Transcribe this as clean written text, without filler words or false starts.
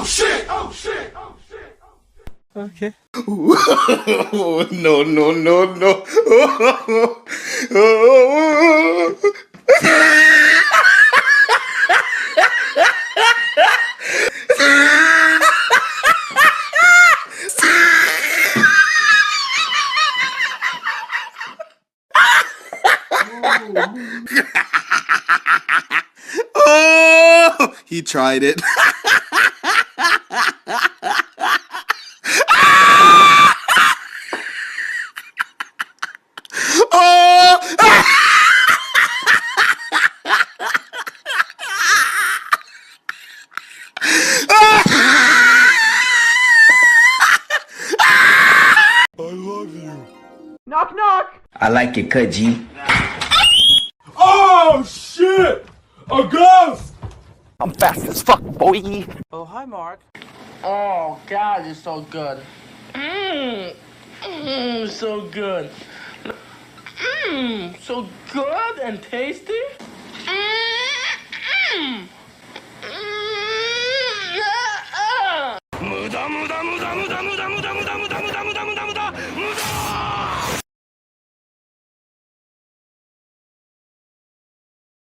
Oh shit! Oh shit! Oh shit! Okay. No, no, no, no. Oh, he tried it. Oh! I love you. Knock knock. I like it, cut G. Oh shit! A ghost! I'm fast as fuck, boy. Oh, hi, Mark. Oh, God, it's so good. So good. So good and tasty.